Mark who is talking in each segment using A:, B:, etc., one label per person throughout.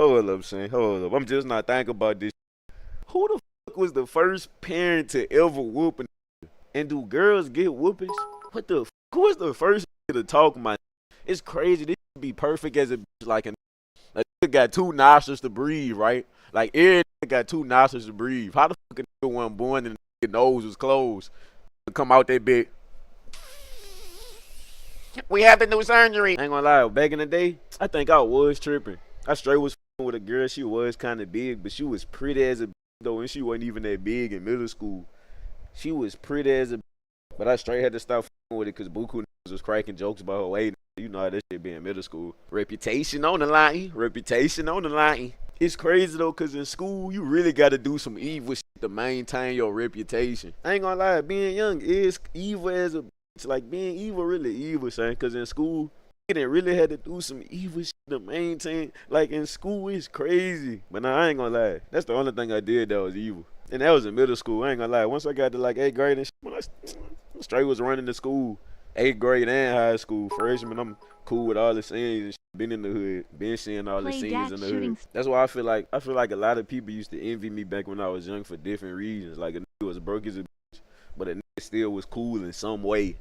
A: Hold up, son. Hold up. I'm just not thinking about this. Who the fuck was the first parent to ever whoop and do girls get whoopings? What the fuck? Who was the first to talk my? It's crazy. This should be perfect as a bitch. Like it got two nostrils to breathe, right? Like every got two nostrils to breathe. How the fuck a nigga wasn't born and the nose was closed? Come out that bitch. We have to do surgery. I ain't gonna lie, back in the day, I think I was tripping. I straight was with a girl. She was kind of big, but she was pretty as a though, and she wasn't even that big in middle school. She was pretty as a, but I straight had to stop with it because Buku was cracking jokes about her weight. You know how that shit be in middle school. Reputation on the line. Reputation on the line. It's crazy though, cause in school you really gotta do some evil shit to maintain your reputation. I ain't gonna lie, being young is evil as a bitch. Like being evil really evil, son. Cause in school you didn't really had to do some evil shit to maintain. Like in school it's crazy. But nah, I ain't gonna lie. That's the only thing I did that was evil. And that was in middle school. I ain't gonna lie. Once I got to like 8th grade and shit, when I straight was running to school. 8th grade and high school. Freshman, I'm cool with all the scenes and shit. Been in the hood, been seeing all the scenes in the hood. That's why I feel like a lot of people used to envy me back when I was young for different reasons. Like a nigga was broke as a bitch, but a nigga still was cool in some way.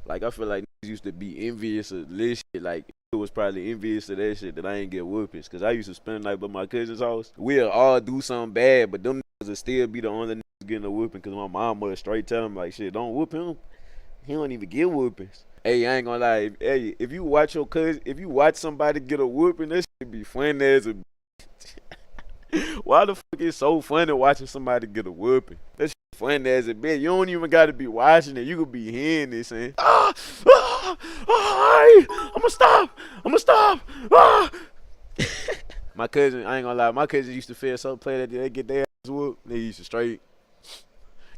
A: Like I feel like niggas used to be envious of this shit. Like it was probably envious of that shit that I ain't get whoopings. Cause I used to spend the night by my cousin's house. We'll all do something bad, but them niggas would still be the only niggas getting a whooping. Cause my mom would straight tell them like, shit, don't whoop him. He don't even get whoopings. Hey, I ain't gonna lie. Hey, if you watch your cousin, if you watch somebody get a whooping, that shit be funny as a bitch. Why the fuck is so funny watching somebody get a whooping? That shit funny as a bitch. You don't even gotta be watching it. You could be hearing this and I'ma stop. My cousin, I ain't gonna lie, my cousin used to feel so play that they get their ass whooped. They used to straight.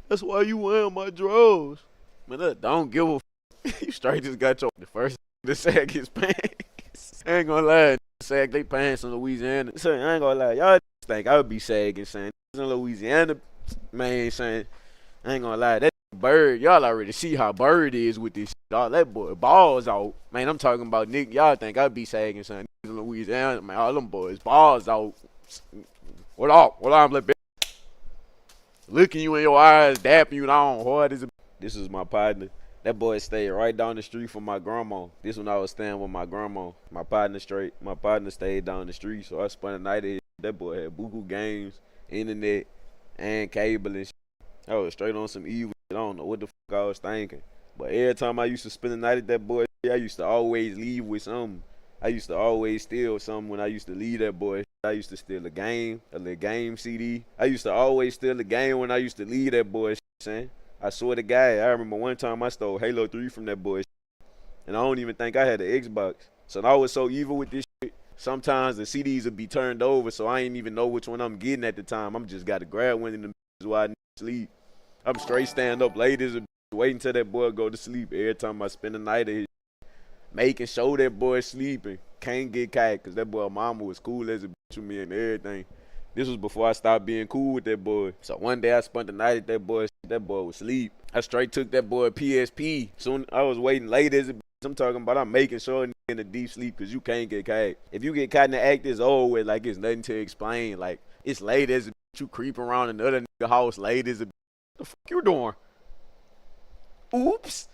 A: That's why you wearing my drawers. Man, look, don't give a you straight just got your the first to sag his pants. I ain't gonna lie, sag they pants in Louisiana. So I ain't gonna lie, y'all think I would be sagging, saying in Louisiana, man, saying I ain't gonna lie, that Bird, y'all already see how Bird is with this shit. All that boy balls out. Man, I'm talking about Nick. Y'all think I'd be sagging, son. In Louisiana, man, all them boys balls out. What up? What up, little bitch? Looking you in your eyes, dapping you down hard as a. This is my partner. That boy stayed right down the street from my grandma. This when I was staying with my grandma. My partner stayed down the street, so I spent the night at his. That boy had buku games, internet, and cable and shit. I was straight on some evil shit. I don't know what the fuck I was thinking. But every time I used to spend the night at that boy, I used to always leave with something. I used to always steal something when I used to leave that boy. I used to steal a little game CD. I used to always steal a game when I used to leave that boy, saying. I swear to God, I remember one time I stole Halo 3 from that boy, and I don't even think I had an Xbox. So I was so evil with this shit. Sometimes the CDs would be turned over, so I ain't even know which one I'm getting at the time. I'm just got to grab one of them while I sleep. I'm straight stand up late as a waiting till that boy go to sleep. Every time I spend the night at his making sure that boy sleeping. Can't get caught because that boy mama was cool as a bitch with me and everything. This was before I stopped being cool with that boy. So one day I spent the night at that boy was asleep. I straight took that boy PSP. Soon I was waiting late as a bitch. I'm talking about I'm making sure in a deep sleep because you can't get caught. If you get caught in the act, it's over with. Like it's nothing to explain. Like it's late as a bitch. You creep around another nigga house late as a bitch. What the fuck you doing? Oops.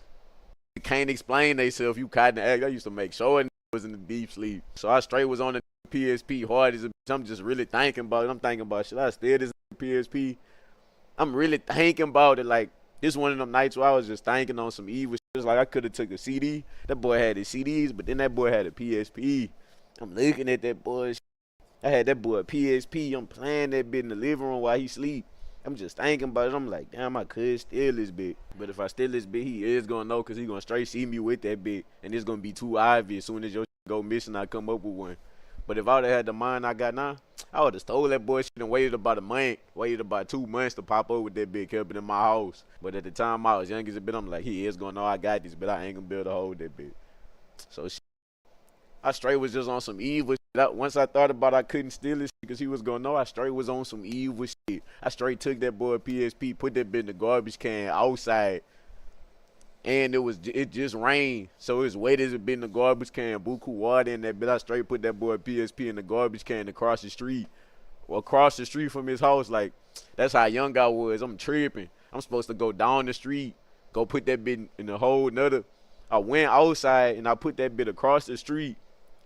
A: You can't explain theyself. You caught in the act. I used to make sure it was in the deep sleep. So I straight was on the PSP hard as a bitch. I'm just really thinking about it. I'm thinking about should I steal this PSP? I'm really thinking about it. Like this one of them nights where I was just thinking on some evil shit. It's like I could have took a CD. That boy had his CDs, but then that boy had a PSP. I'm looking at that boy. I had that boy a PSP. I'm playing that bit in the living room while he sleep. I'm just thinking about it. I'm like, damn, I could steal this bit. But if I steal this bit, he is going to know because he going to straight see me with that bit. And it's going to be too obvious. As soon as your shit go missing, I come up with one. But if I would have had the mind I got now, I would have stole that boy shit and waited about a month. Waited about 2 months to pop up with that bit, kept it in my house. But at the time I was young as a bit, I'm like, he is going to know I got this, but I ain't going to be able to hold that bit. So I straight was just on some evil shit. Once I thought about I couldn't steal this shit because he was going to know, I straight was on some evil shit. I straight took that boy PSP, put that bit in the garbage can outside. and it just rained, so it's wet as it been in the garbage can, buku water in that bit. I straight put that boy PSP in the garbage can across the street, or across the street from his house. Like, that's how young I was. I'm tripping. I'm supposed to go down the street, go put that bit in the whole nother. I went outside and I put that bit across the street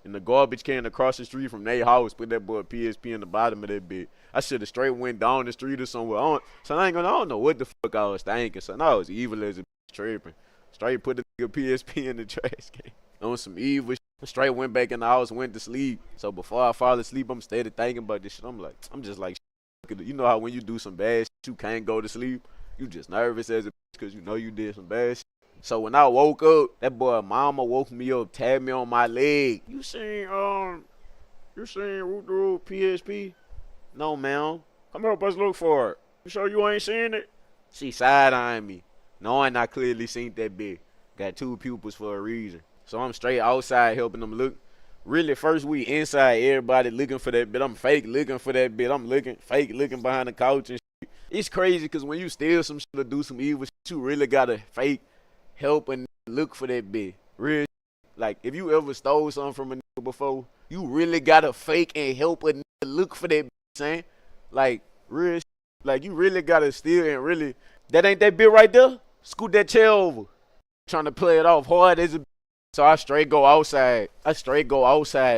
A: in the garbage can across the street from their house. Put that boy PSP in the bottom of that bit. I should have straight went down the street or somewhere. I don't know what the fuck I was thinking. So I was evil as a bitch, tripping. Straight put the nigga PSP in the trash can. On some evil shit. Straight went back in the house, went to sleep. So before I fall asleep, I'm steady thinking about this shit. I'm just like, you know how when you do some bad shit, you can't go to sleep. You just nervous as a bitch because you know you did some bad shit. So when I woke up, that boy mama woke me up, tapped me on my leg. You seen Root PSP? No, ma'am. Come help us look for it. You sure you ain't seen it? She side-eyeing me, knowing I clearly seen that bitch. Got 2 pupils for a reason. So I'm straight outside helping them look. Really, first we inside, everybody looking for that bitch. I'm fake looking for that bitch. I'm fake looking behind the couch and shit. It's crazy because when you steal some shit or do some evil shit, you really gotta fake help and look for that bitch. Real shit. Like, if you ever stole something from a nigga before, you really gotta fake and help a nigga look for that bitch, saying? Like, real shit. Like, you really gotta steal and really, that ain't that bitch right there? Scoot that chair over. Trying to play it off hard as a bitch. So I straight go outside.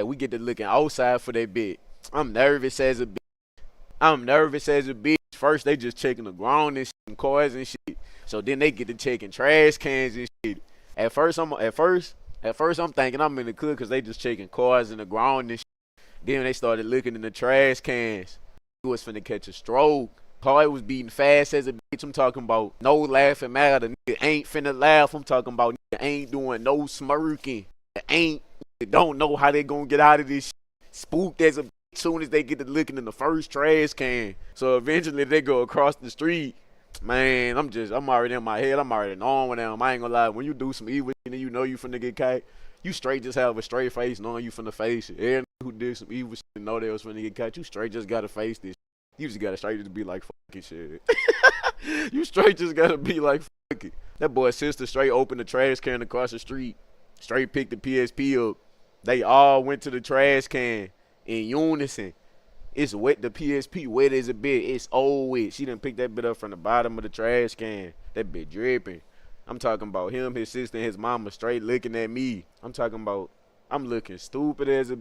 A: We get to looking outside for that bitch. I'm nervous as a bitch. First, they just checking the ground and shit, and cars and shit. So then they get to checking trash cans and shit. At first I'm thinking I'm in the cook because they just checking cars in the ground and shit. Then they started looking in the trash cans. He was finna catch a stroke. Car was beating fast as a bitch. I'm talking about no laughing matter. Nigga ain't finna laugh. I'm talking about nigga ain't doing no smirking. Don't know how they gonna get out of this shit. Spooked as a bitch soon as they get to looking in the first trash can. So eventually they go across the street. Man, I'm already in my head. I'm already knowing with them. I ain't gonna lie. When you do some evil and you know you finna get caught, you straight just have a straight face knowing you finna face it. Everybody who did some evil shit and know they was finna get caught, you straight just gotta face this. You just gotta straight just be like, fuck it, shit. You straight just gotta be like, fuck it. That boy's sister straight opened the trash can across the street. Straight picked the PSP up. They all went to the trash can in unison. It's wet. The PSP wet as a bit. It's old wet. She done picked that bit up from the bottom of the trash can. That bit dripping. I'm talking about him, his sister, and his mama straight looking at me. I'm talking about, I'm looking stupid as a.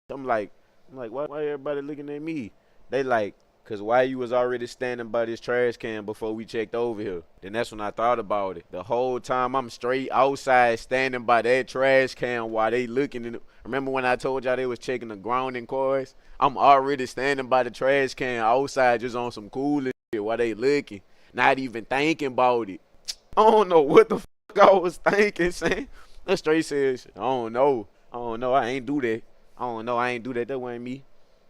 A: I'm like, why everybody looking at me? They like, cause why you was already standing by this trash can before we checked over here? Then that's when I thought about it. The whole time I'm straight outside standing by that trash can while they looking in. Remember when I told y'all they was checking the ground in cars? I'm already standing by the trash can outside just on some cool shit while they looking. Not even thinking about it. I don't know what the fuck I was thinking, son. That straight says, I don't know. I ain't do that. That wasn't me.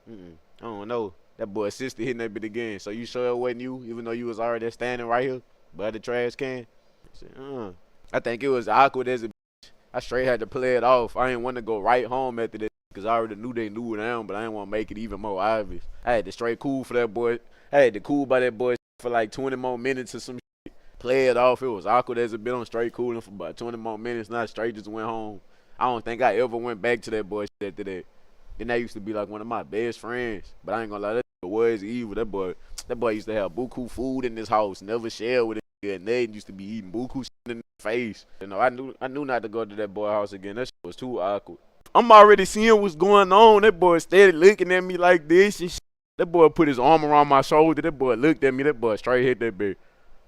A: I don't know. That boy's sister hitting that bit again. So you sure it wasn't you, even though you was already standing right here by the trash can? I said, I think it was awkward as a bitch. I straight had to play it off. I didn't want to go right home after this because I already knew they knew down, but I didn't want to make it even more obvious. I had to straight cool for that boy. I had to cool by that boy for like 20 more minutes or some shit. Play it off. It was awkward as a bit. I'm straight cooling for about 20 more minutes. Now I straight just went home. I don't think I ever went back to that boy shit after that. Then that used to be like one of my best friends. But I ain't gonna lie, that was evil. That boy used to have buku food in his house, never share with it. And they used to be eating buku shit in the face. You know, I knew not to go to that boy house again. That shit was too awkward. I'm already seeing what's going on. That boy steady looking at me like this and shit. That boy put his arm around my shoulder. That boy looked at me. That boy straight hit that bitch.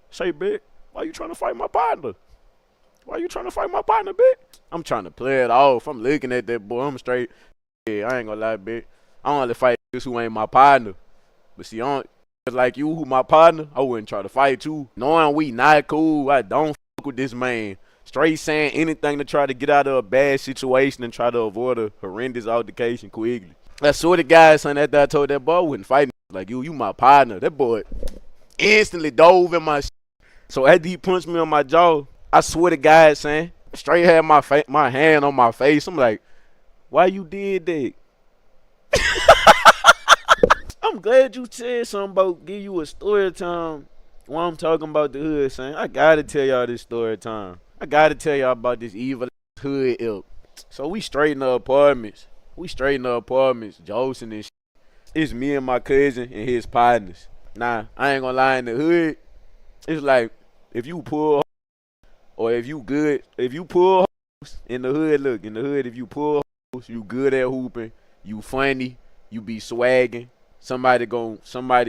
A: Say, bitch, why you trying to fight my partner? Bitch? I'm trying to play it off. I'm looking at that boy. I'm straight. Yeah, I ain't gonna lie, bitch. I only fight niggas who ain't my partner. But see, like you who my partner, I wouldn't try to fight you. Knowing we not cool, I don't fuck with this man. Straight saying anything to try to get out of a bad situation and try to avoid a horrendous altercation quickly. I swear to God, son, after I told that boy I wouldn't fight like you my partner. That boy instantly dove in my shit. So after he punched me on my jaw, I swear to God, son, straight had my hand on my face. I'm like, why you did that? I'm glad you said something about give you a story time while I'm talking about the hood, son. I gotta tell y'all this story time. I gotta tell y'all about this evil hood ilk. So we straight in the apartments. Josing and shit. It's me and my cousin and his partners. Nah, I ain't gonna lie, in the hood, it's like if you pull or if you good, if you pull in the hood, look, in the hood, if you pull you good at hooping, you funny, you be swagging. Somebody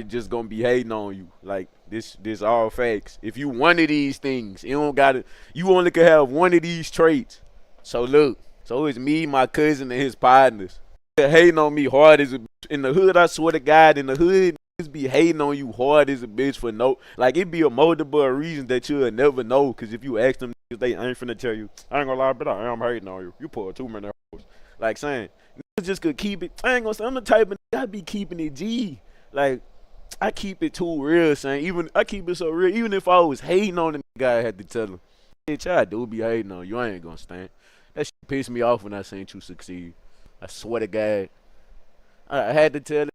A: just gonna be hating on you. Like this all facts. If you one of these things, you only can have one of these traits. So look, so it's me, my cousin, and his partners. They're hating on me hard as a bitch. In the hood, I swear to God, in the hood, niggas be hating on you hard as a bitch for no, like it be a multiple reasons that you'll never know. Cause if you ask them, they ain't finna tell you. I ain't gonna lie, but I am hating on you. You pull too many hoes. Like saying, niggas just could keep it. I ain't gonna say I'm the type of nigga I be keeping it G. Like I keep it too real, son. Even I keep it so real. Even if I was hating on the nigga, I had to tell him, bitch, I do be hating on you. I ain't gonna stand. That shit pissed me off when I seen you succeed. I swear to God. I had to tell it.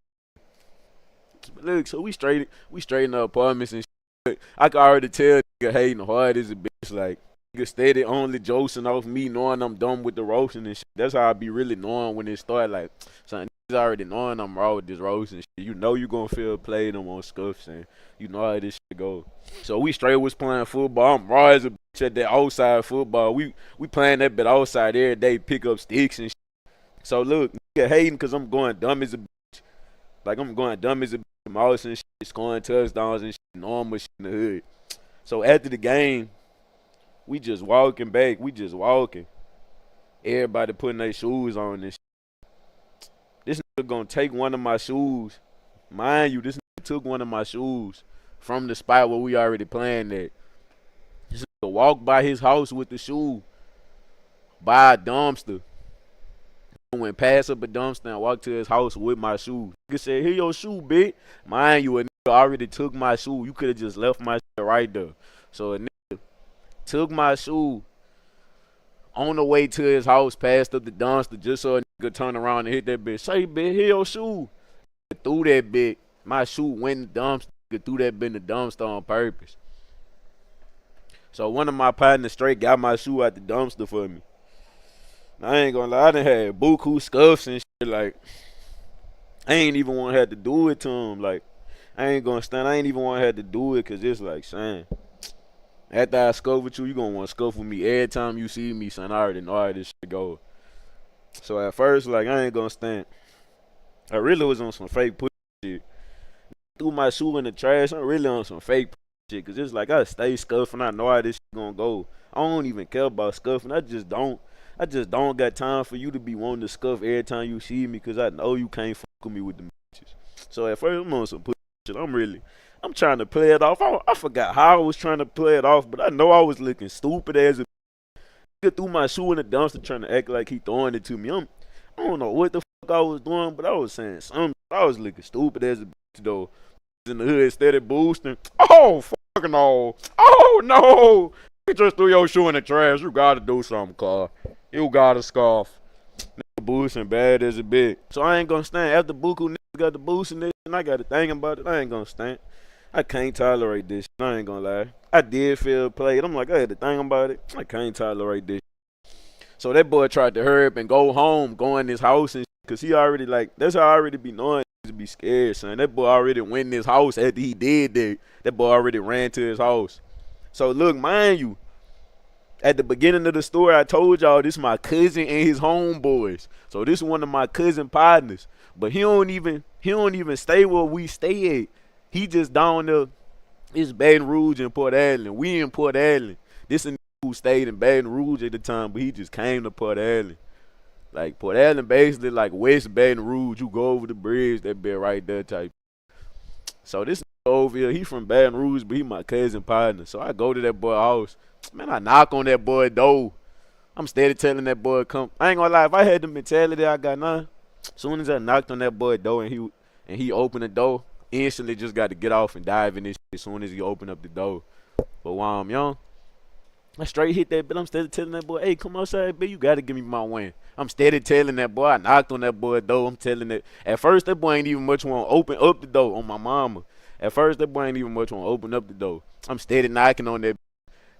A: Look, so we straight in the apartments and shit. I can already tell nigga hating hard as a bitch. Like, nigga steady only josing off me knowing I'm done with the roasting and shit. That's how I be really knowing when it start. Like, son, niggas already knowing I'm raw with this roasting shit. You know you gonna feel played them on scuffs and you know how this shit go. So we straight was playing football. I'm raw as a bitch at that outside football. We playing that bit outside every day, pick up sticks and shit. So look, nigga hating cause I'm going dumb as a bitch. Like I'm going dumb as a bitch. Mouse and shit, scoring touchdowns and shit, normal shit in the hood. So after the game, we just walking back. Everybody putting their shoes on and shit. This nigga gonna take one of my shoes. Mind you, this nigga took one of my shoes from the spot where we already playing at. This nigga walked by his house with the shoe by a dumpster. Went past up a dumpster and walked to his house with my shoe. Nigga said, "Here your shoe, bitch." Mind you, a nigga already took my shoe. You could have just left my shit right there. So a nigga took my shoe on the way to his house, passed up the dumpster just so a nigga turn around and hit that bitch. Say, bitch, here your shoe. Threw that bitch. My shoe went in the dumpster. Nigga threw that bitch in the dumpster on purpose. So one of my partners straight got my shoe out the dumpster for me. I ain't gonna lie, I done had buku scuffs and shit. Like, I ain't even want to have to do it to him. Like, I ain't even want to have to do it because it's like, son, after I scuff with you gonna want to scuff with me every time you see me, son. I already know how this shit go. So at first, like, I ain't gonna stand. I really was on some fake pussy shit. Threw my shoe in the trash. I'm really on some fake shit because it's like I stay scuffing. I know how this shit gonna go. I don't even care about scuffing. I just don't got time for you to be wanting to scuff every time you see me because I know you can't fuck with me with them bitches. So at first I'm on some pussy shit. I'm trying to play it off. I forgot how I was trying to play it off, but I know I was looking stupid as a nigga threw my shoe in the dumpster trying to act like he throwing it to me. I don't know what the fuck I was doing, but I was saying something. I was looking stupid as a bitch though. In the hood, steady boosting. Oh, fucking no. Oh, no. You just threw your shoe in the trash. You gotta do something, Carl. You gotta scarf. Nigga boosting bad as a bitch. So I ain't gonna stand. After Buku niggas got the boost in this and I got to think about it, I ain't gonna stand. I can't tolerate this. I ain't gonna lie. I did feel played. I'm like, I had to think about it. I can't tolerate this. So that boy tried to hurry up and go home, go in his house and cause he already like, that's how I already be knowing to be scared, son. That boy already went in his house after he did that. That boy already ran to his house. So look, mind you, at the beginning of the story, I told y'all this is my cousin and his homeboys. So this is one of my cousin partners. But he don't even stay where we stay at. He just down there. It's Baton Rouge and Port Allen. We in Port Allen. This a nigga who stayed in Baton Rouge at the time, but he just came to Port Allen. Like Port Allen basically like West Baton Rouge. You go over the bridge, that bit right there type. So this over here, he from Baton Rouge, but he my cousin partner. So I go to that boy house. Man, I knock on that boy door. I'm steady telling that boy come. I ain't gonna lie, if I had the mentality I got now, as soon as I knocked on that boy door and he opened the door, instantly just got to get off and dive in this shit as soon as he opened up the door. But while I'm young, I straight hit that bitch. I'm steady telling that boy, hey, come outside, bitch. You got to give me my win. I'm steady telling that boy. I knocked on that boy door. I'm telling it. At first, that boy ain't even much want to open up the door on my mama. At first, that boy ain't even much want to open up the door. I'm steady knocking on that.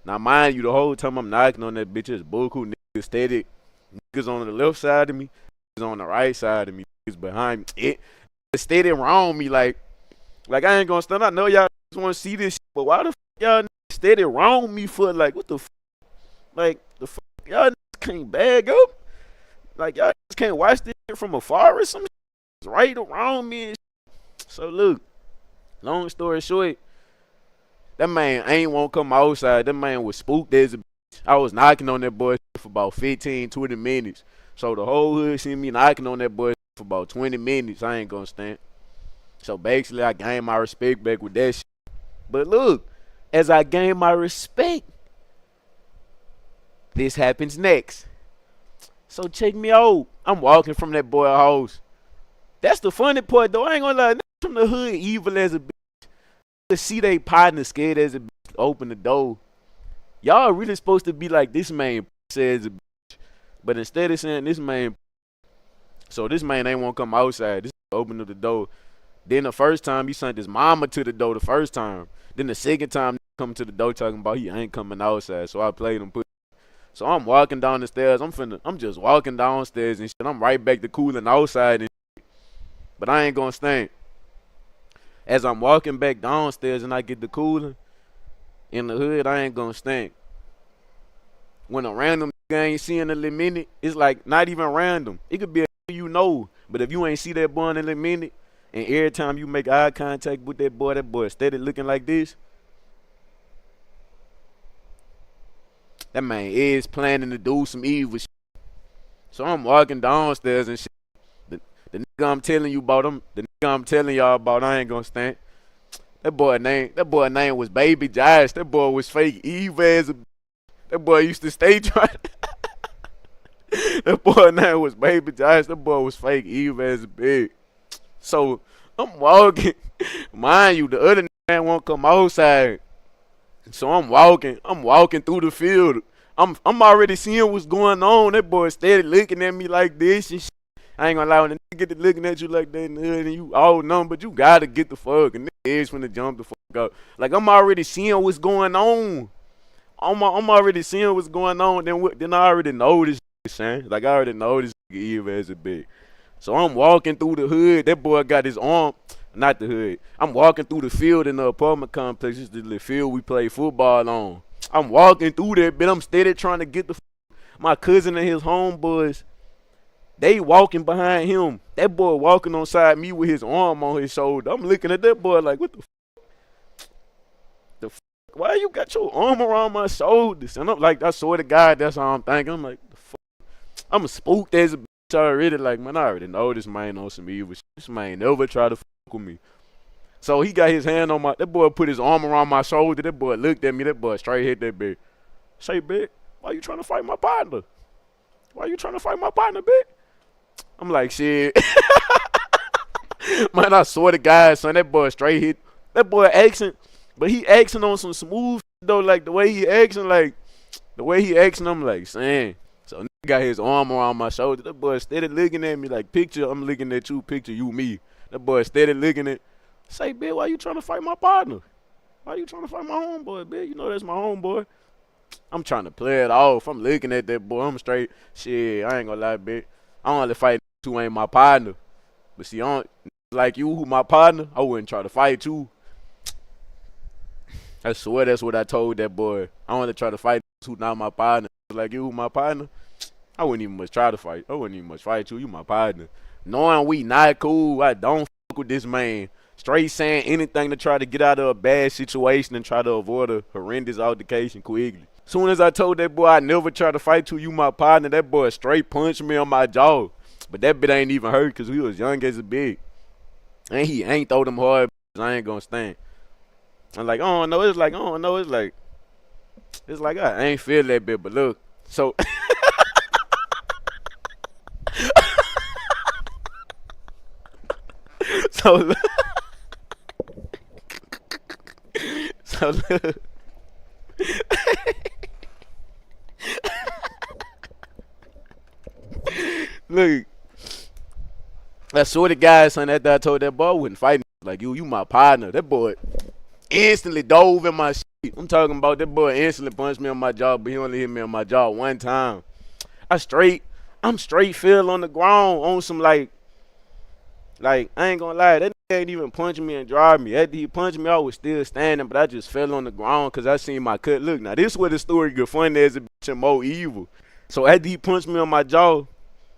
A: Now, mind you, the whole time I'm knocking on that bitch, it's buku niggas steady. Niggas on the left side of me, niggas on the right side of me, niggas behind me. It steady around me like I ain't gonna stand. I know y'all just want to see this shit, but why the fuck y'all niggas steady around me for like what the fuck? Like the fuck y'all niggas can't bag up? Like y'all niggas can't watch this shit from afar or some shit? It's right around me and shit. So look, long story short, that man ain't won't come outside. That man was spooked as a bitch. I was knocking on that boy for about 15, 20 minutes. So the whole hood seen me knocking on that boy for about 20 minutes. I ain't gonna stand. So basically, I gained my respect back with that shit. But look, as I gain my respect, this happens next. So check me out. I'm walking from that boy's house. That's the funny part, though. I ain't gonna lie. Niggas from the hood evil as a bitch. To see they partner scared as a bitch open the door. Y'all really supposed to be like, this man says a bitch. But instead of saying this man, so this man ain't want to come outside. This open the door. Then the first time he sent his mama to the door the first time. Then the second time he come to the door talking about he ain't coming outside. So I played him. So I'm walking down the stairs. I'm just walking downstairs and shit. I'm right back to cooling outside and shit. But I ain't gonna stand. As I'm walking back downstairs and I get the cooling in the hood, I ain't gonna stand. When a random nigga ain't seeing a little minute, it's like not even random. It could be a you know. But if you ain't see that boy in a little minute, and every time you make eye contact with that boy steady looking like this, that man is planning to do some evil shit. So I'm walking downstairs and shit. The nigga I'm telling you about the nigga I'm telling y'all about, I ain't gonna stand. That boy name was Baby Josh. That boy was fake evil as a. That boy used to stay trying. That boy name was Baby Josh. That boy was fake evil as a bitch. So I'm walking. Mind you, the other man won't come outside. So I'm walking through the field. I'm already seeing what's going on. That boy steady looking at me like this and shit. I ain't gonna lie, when the nigga get to looking at you like that in the hood and you all numb, but you gotta get the fuck and nigga is finna jump the fuck up. Like I'm already seeing what's going on. I'm already seeing what's going on. Then I already know this shit, son. Like I already know this nigga evil as a bitch. So I'm walking through the hood. That boy got his arm, not the hood. I'm walking through the field in the apartment complex. This is the little field we play football on. I'm walking through there, but I'm steady trying to get my cousin and his homeboys. They walking behind him. That boy walking on side me with his arm on his shoulder. I'm looking at that boy like, what the fuck? Why you got your arm around my shoulders? And I'm like, I swear to God, that's how I'm thinking. I'm like, the fuck? I'm spooked as a bitch already. Like, man, I already know this man on some evil shit. This man never try to fuck with me. So he got his hand on that boy put his arm around my shoulder. That boy looked at me. That boy straight hit that bitch. Say, bitch, why you trying to fight my partner? Why you trying to fight my partner, bitch? I'm like, shit. Man, I swear to God, son, that boy straight hit. That boy accent, but he accent on some smooth though. Like the way he accent, I'm like, son. So nigga got his arm around my shoulder. That boy steady looking at me like, picture, I'm looking at you, picture you, me. That boy steady looking at. Say, bitch, why you trying to fight my partner? Why you trying to fight my homeboy, bitch? You know that's my homeboy. I'm trying to play it off. I'm looking at that boy. I'm straight. Shit, I ain't gonna lie, bitch. I only fight who ain't my partner. But see, like you, who my partner, I wouldn't try to fight you. I swear that's what I told that boy. I only try to fight who not my partner. Like you, who my partner, I wouldn't even much try to fight. I wouldn't even much fight you. You my partner. Knowing we not cool, I don't fuck with this man. Straight saying anything to try to get out of a bad situation and try to avoid a horrendous altercation quickly. Soon as I told that boy I never try to fight you my partner, that boy straight punched me on my jaw. But that bit ain't even hurt because we was young as a bitch. And he ain't throw them hard. I ain't gonna stand. I'm like, oh no, it's like, oh no, it's like I ain't feel that bit. But look, so so so look. Look, I swear to God, son, after I told that boy I wouldn't fight like you my partner. That boy instantly dove in my shit. I'm talking about that boy instantly punched me on my jaw, but he only hit me on my jaw one time. I'm straight fell on the ground on some like I ain't gonna lie, that nigga ain't even punching me and drive me. After he punched me, I was still standing, but I just fell on the ground because I seen my cut. Look, now this is where the story get funny as a bitch and more evil. So after he punched me on my jaw,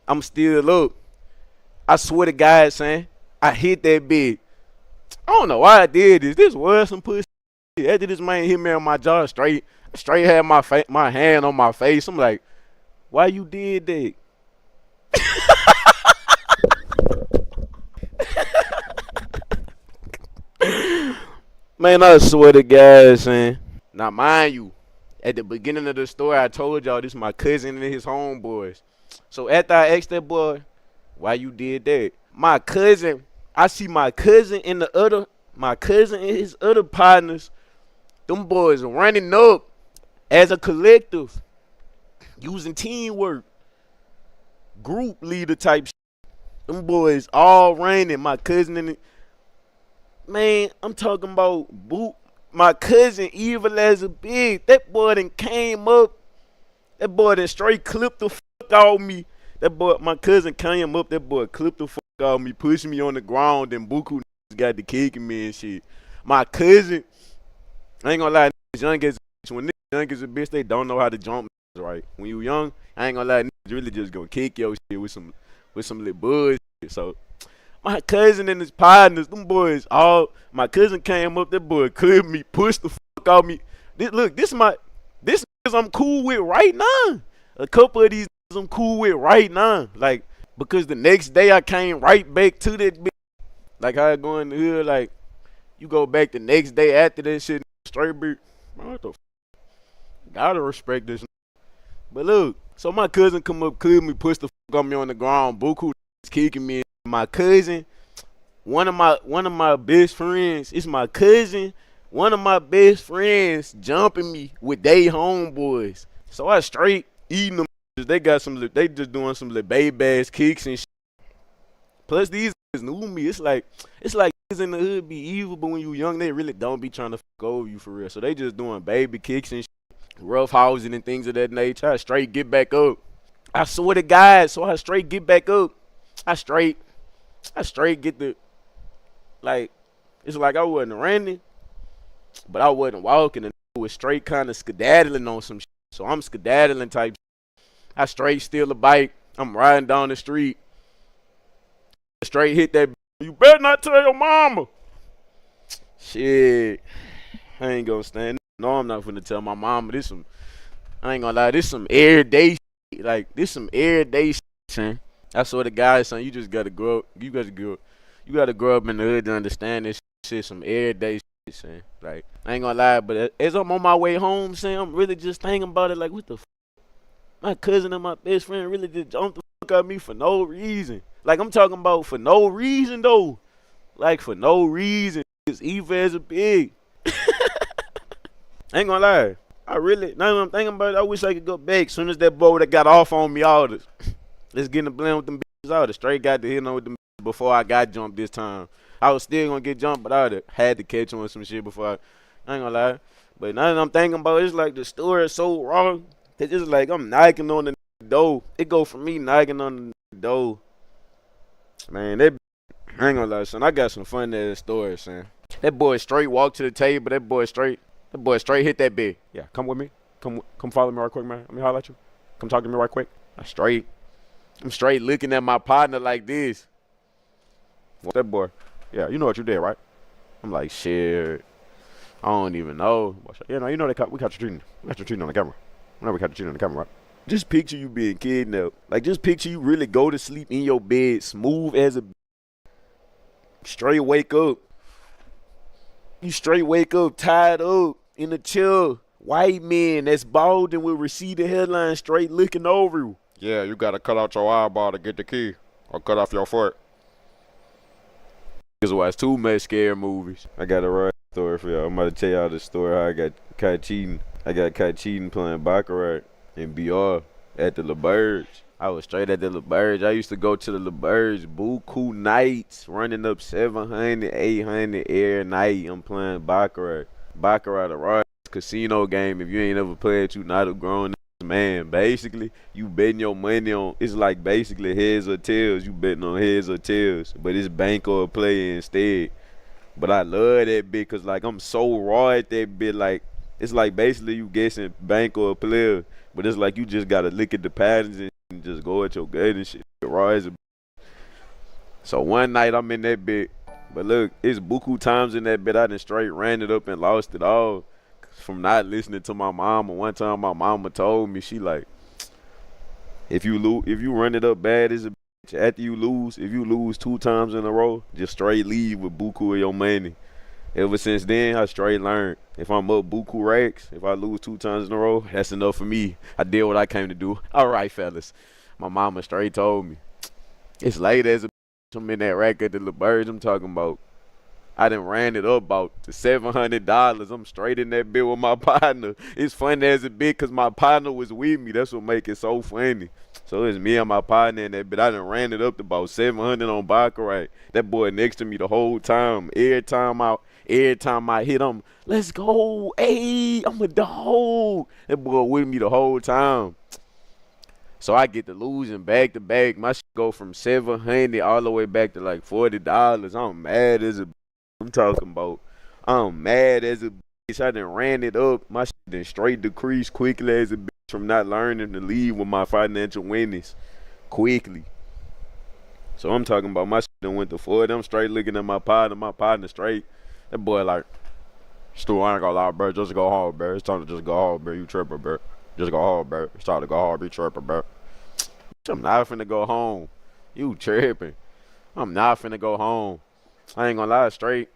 A: I'm still up. I swear to God, son, I hit that bitch. I don't know why I did this. This was some pussy. After this man hit me on my jaw straight had my hand on my face. I'm like, why you did that? Man, I swear to God, son. Now, mind you, at the beginning of the story, I told y'all this is my cousin and his homeboys. So after I asked that boy, why you did that? I see my cousin and his other partners, them boys running up as a collective, using teamwork, group leader type shit. Them boys all running, my cousin and man, I'm talking about my cousin evil as a bitch. That boy done came up. That boy done straight clipped the fuck out me. That boy, my cousin came up. That boy clipped the fuck out me, pushed me on the ground, and Buku got the kicking me and shit. My cousin, I ain't gonna lie, young as a bitch. When niggas young as a bitch, they don't know how to jump right. When you young, I ain't gonna lie, niggas really just gonna kick your shit with some little bullshit. So my cousin and his partners, them boys, my cousin came up, that boy clipped me, pushed the fuck out me. This niggas I'm cool with right now. A couple of these niggas I'm cool with right now. Like, because the next day I came right back to that bitch. Like how I go in the hood, like, you go back the next day after that shit, straight bitch. Man, what the f? Gotta respect this. But look, so my cousin come up, clipped me, pushed the fuck on me on the ground, Buku kicking me. My cousin, one of my best friends, it's my cousin, one of my best friends jumping me with they homeboys. So I straight eating them. They just doing some little baby ass kicks and shit. Plus these niggas knew me. It's like niggas in the hood be evil, but when you young, they really don't be trying to fuck over you for real. So they just doing baby kicks and shit, rough housing and things of that nature. I straight get back up. I swear to God, so I straight get back up. I straight get the, like, it's like I wasn't running, but I wasn't walking, and it was straight kind of skedaddling on some shit. So I'm skedaddling type shit. I straight steal a bike. I'm riding down the street. Straight hit that. You better not tell your mama. Shit. I ain't gonna stand. No, I'm not finna tell my mama. I ain't gonna lie, this some everyday shit. Like, this some everyday shit, son. I swear to God, son, you just gotta grow up. You gotta grow up in the hood to understand this shit. Some everyday shit, son. Like, I ain't gonna lie, but as I'm on my way home, son, I'm really just thinking about it. Like, what the f? My cousin and my best friend really just jumped the fuck out of me for no reason. Like, I'm talking about for no reason, though. Like, for no reason. It's evil as a pig. I ain't gonna lie. Now that I'm thinking about it, I wish I could go back. As soon as that boy that got off on me, all this. Let's get in the blend with them bitches. I would've straight got to hit on with them bitches before I got jumped this time. I was still gonna get jumped, but I would've had to catch on some shit before I ain't gonna lie. But now that I'm thinking about it, it's like the story is so wrong. It's just like I'm knocking on the door. It go from me knocking on the door. Man, I ain't gonna lie, son. I got some fun ass stories, son. That boy straight walked to the table. That boy straight hit that bed. Yeah, come with me. Come follow me right quick, man. Let me holler at you. Come talk to me right quick. I'm straight looking at my partner like this. What's that boy? Yeah, you know what you did, right? I'm like, shit. I don't even know. Yeah, no, you know we caught you cheating. We caught you cheating on the camera. I know we caught you cheating on the camera, right? Just picture you being kidnapped. Like, just picture you really go to sleep in your bed, smooth as a straight wake up. You straight wake up, tied up, in a chair. White man that's bald and will receive the headline straight looking over you.
B: Yeah, you gotta cut out your eyeball to get the key, or cut off your foot.
A: Niggas watch too much scary movies. I got a right story for y'all. I'm about to tell y'all the story how I got caught cheating. I got caught cheating playing Baccarat in BR at the LaBerge. I was straight at the LaBerge. I used to go to the LaBerge buku nights, running up 700, 800 every night. I'm playing Baccarat. Baccarat, a right casino game. If you ain't ever played, you not a grown man. Basically, you betting your money on. It's like basically heads or tails. You betting on heads or tails, but it's bank or play instead. But I love that bit because like I'm so raw at that bit. Like it's like basically you guessing bank or player, but it's like you just gotta look at the patterns and just go at your gut and shit. Raw as a. So one night I'm in that bit, but look, it's buku times in that bit I done straight ran it up and lost it all from not listening to my mama. One time my mama told me, she like, if you run it up bad as a bitch, after if you lose 2 times in a row, just straight leave with buku of your money. Ever since then, I straight learned. If I'm up buku racks, if I lose 2 times in a row, that's enough for me. I did what I came to do. All right, fellas. My mama straight told me, it's late as a bitch. I'm in that rack at the little birds I'm talking about. I done ran it up about to $700. I'm straight in that bill with my partner. It's funny as a bit because my partner was with me. That's what make it so funny. So it's me and my partner in that bit. I done ran it up to about 700 on Baccarat. That boy next to me the whole time. Every time I hit him, let's go. Hey, I'm a dog. That boy with me the whole time. So I get to losing back to back. My shit go from 700 all the way back to like $40. I'm mad as a I'm talking about. I'm mad as a bitch. I done ran it up. My shit done straight decreased quickly as a bitch from not learning to lead with my financial winnings quickly. So I'm talking about my shit done went to 40. I'm straight looking at my partner straight. That boy like, Stu, I ain't gonna lie, bro. Just go hard, bro. It's time to just go hard, bro. You tripping, bro. Just go hard, bro. It's time to go hard, be tripping, bro. I'm not finna go home. You tripping. I'm not finna go home. I ain't gonna lie, straight.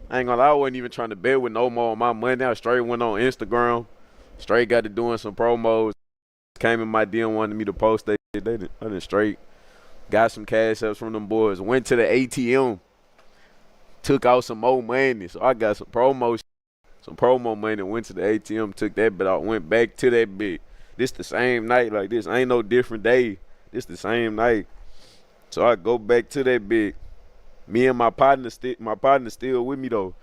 A: I ain't gonna lie, I wasn't even trying to bet with no more on my money. I straight went on Instagram. Straight got to doing some promos. Came in my DM, wanted me to post that shit. I done straight got some cash ups from them boys. Went to the ATM. Took out some more money. So I got some promo money. Went to the ATM, took that bit out. Went back to that bit. This the same night. Like this ain't no different day. This the same night. So I go back to that bit. Me and my partner still with me though.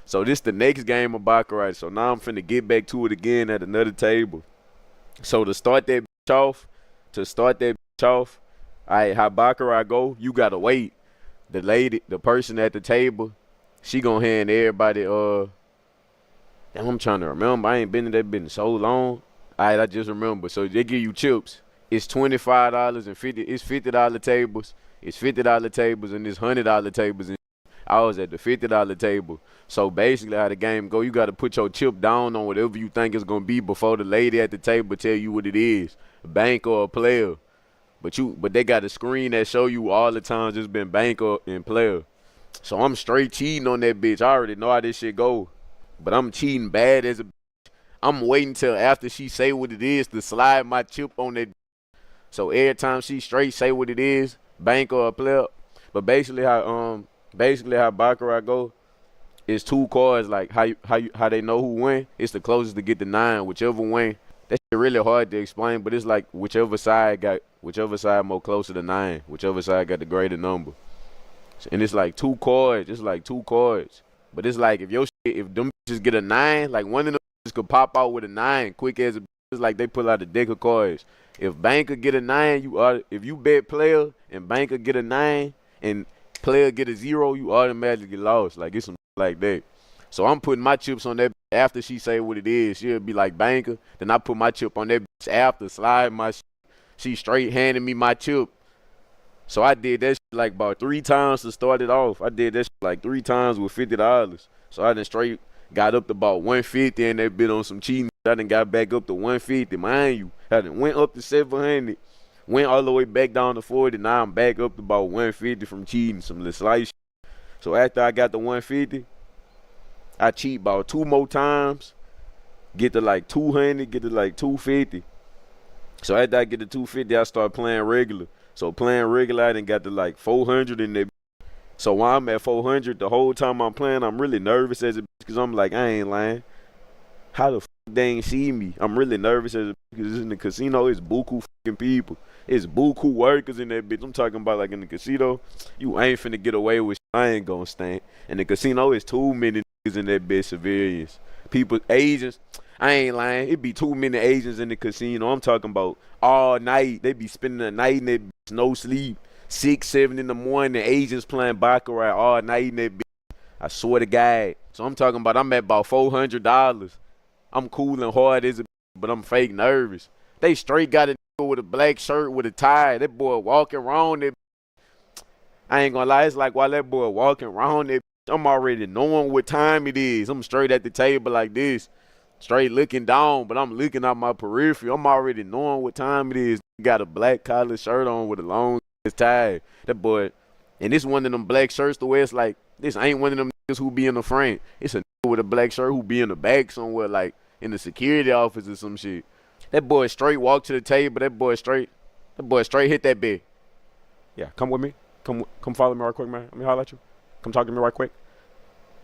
A: So this the next game of Baccarat. So now I'm finna get back to it again at another table. So to start that bitch off, alright, how Baccarat go, you gotta wait. The person at the table, she gon' hand everybody damn, I'm trying to remember. I ain't been in that bit in so long. Alright, I just remember. So they give you chips. It's $25 and it's $50 tables. It's $50 tables and it's $100 tables. And I was at the $50 table. So basically how the game go, you got to put your chip down on whatever you think it's going to be before the lady at the table tell you what it is, a bank or a player. But they got a screen that show you all the times it's been bank or and player. So I'm straight cheating on that bitch. I already know how this shit go. But I'm cheating bad as a bitch. I'm waiting till after she say what it is to slide my chip on that. So every time she straight say what it is, bank or a player. But basically how Baccarat go is 2 cards. Like how they know who win. It's the closest to get the 9. Whichever win. That shit really hard to explain. But it's like whichever side more closer to 9. Whichever side got the greater number. And it's like 2 cards. It's like 2 cards. But it's like if them bitches get a 9, like one of them bitches could pop out with a 9 quick as a. It's like they pull out a deck of cards. If banker get a 9, if you bet player and banker get a 9 and player get a 0, you automatically get lost. Like it's some like that. So I'm putting my chips on that after she say what it is. She'll be like banker. Then I put my chip on that after, slide my shit. She straight handed me my chip. So I did that shit like about 3 times to start it off. I did that shit like 3 times with $50. So I done straight got up to about 150 and that bit on some cheating. I done got back up to 150. Mind you, I done went up to 700. Went all the way back down to 40. Now I'm back up to about 150 from cheating some little slice shit. So after I got to 150, I cheat about 2 more times. Get to like 200, get to like 250. So after I get to 250, I start playing regular. So playing regular, I done got to like 400 in there. So while I'm at 400, the whole time I'm playing, I'm really nervous as a bitch because I'm like, I ain't lying. How the f they ain't see me? I'm really nervous as a bitch because in the casino, it's buku fucking people. It's buku workers in that bitch. I'm talking about like in the casino, you ain't finna get away with shit. I ain't gonna stand. In the casino, it's too many niggas in that bitch, civilians. people, Asians. I ain't lying. It be too many Asians in the casino. I'm talking about all night. They be spending the night in that bitch, no sleep. 6, 7 in the morning. Asians playing baccarat all night in that bitch. I swear to God. So I'm talking about I'm at about $400. I'm cool and hard as a bitch, but I'm fake nervous. They straight got a nigga with a black shirt with a tie. That boy walking around that. I ain't gonna lie. It's like while that boy walking around that, I'm already knowing what time it is. I'm straight at the table like this. Straight looking down, but I'm looking at my periphery. I'm already knowing what time it is. Got a black collar shirt on with a long tie. That boy, and this one of them black shirts the way it's like, this ain't one of them niggas who be in the front. It's a nigga with a black shirt who be in the back somewhere, like in the security office or some shit. That boy straight walked to the table. That boy straight hit that bed. Yeah, come with me. Come follow me right quick, man. Let me holler at you. Come talk to me right quick.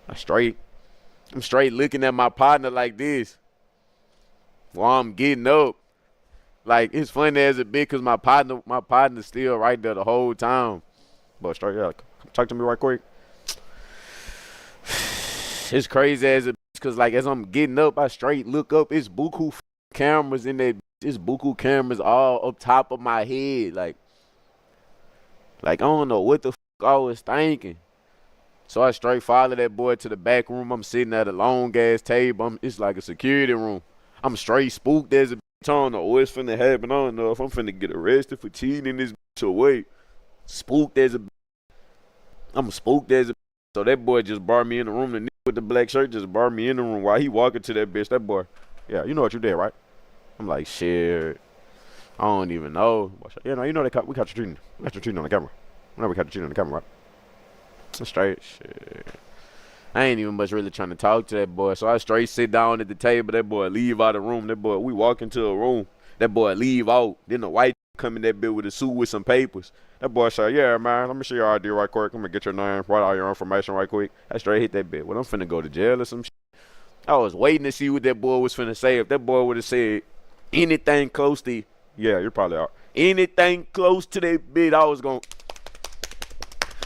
A: I'm straight looking at my partner like this while I'm getting up. Like, it's funny as a bitch because my partner's still right there the whole time. But straight, yeah, come talk to me right quick. It's crazy as a bitch because, like, as I'm getting up, I straight look up. It's buku cameras in there. It's buku cameras all up top of my head. Like I don't know what the fuck I was thinking. So I straight follow that boy to the back room. I'm sitting at a long ass table. It's like a security room. I'm straight spooked as a bitch. I don't know what's finna happen. I don't know if I'm finna get arrested for cheating in this bitch or wait. Spooked as a bitch. I'm spooked as a bitch. So that boy just brought me in the room. The nigga with the black shirt just brought me in the room while he walking to that bitch. That boy, yeah, you know what you did, right? I'm like, shit. I don't even know. You know we caught you cheating. We caught you cheating on the camera. We caught you cheating on the camera, right? Straight shit. I ain't even much really trying to talk to that boy. So I straight sit down at the table. That boy leave out the room. That boy, we walk into a room. That boy leave out. Then the white come in that bit with a suit with some papers. That boy say, yeah, man, let me see your ID right quick. I'm going to get your name, write all your information right quick. I straight hit that bit. Well, I'm finna go to jail or some shit. I was waiting to see what that boy was finna say. If that boy would have said anything close to, yeah, you're probably out. Anything close to that bit, I was going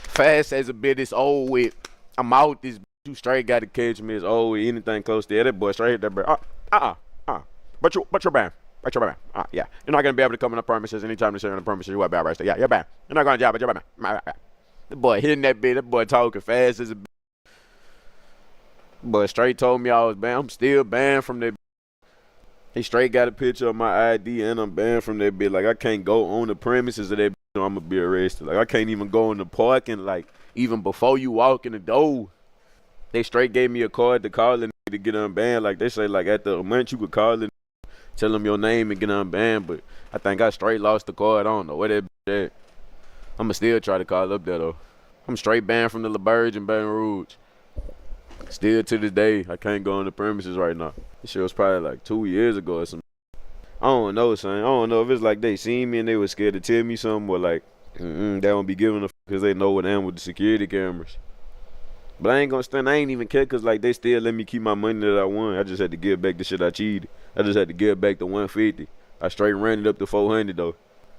A: fast as a bit. It's old with. I'm out this. You straight got to catch me. It's with anything close to that boy straight hit that bit. But you're banned. But you're banned. Yeah. You're not gonna be able to come in the premises anytime you're on the premises. You are banned right there. Yeah, you're banned. You're not going to job, but you're banned. The boy hitting that bit. That boy talking fast as a bit. But straight told me I was banned. I'm still banned from that. He straight got a picture of my ID and I'm banned from that bit. Like, I can't go on the premises of that bit or I'm gonna be arrested. Like, I can't even go in the parking. Like, even before you walk in the door, they straight gave me a card to call the nigga to get unbanned. Like, they say, like, after a month you could call the nigga, tell them your name and get unbanned. But I think I straight lost the card. I don't know where that bitch at. I'ma still try to call up there though. I'm straight banned from the LaBerge and Baton Rouge. Still to this day, I can't go on the premises right now. This shit was probably like 2 years ago or something. I don't know, son. I don't know if it's like they seen me and they was scared to tell me something, or like, they don't be giving a f because they know what I am with the security cameras. But I ain't gonna stand. I ain't even care because like they still let me keep my money that I won. I just had to give back the shit I cheated. I just had to give back the 150. I straight ran it up to 400 though.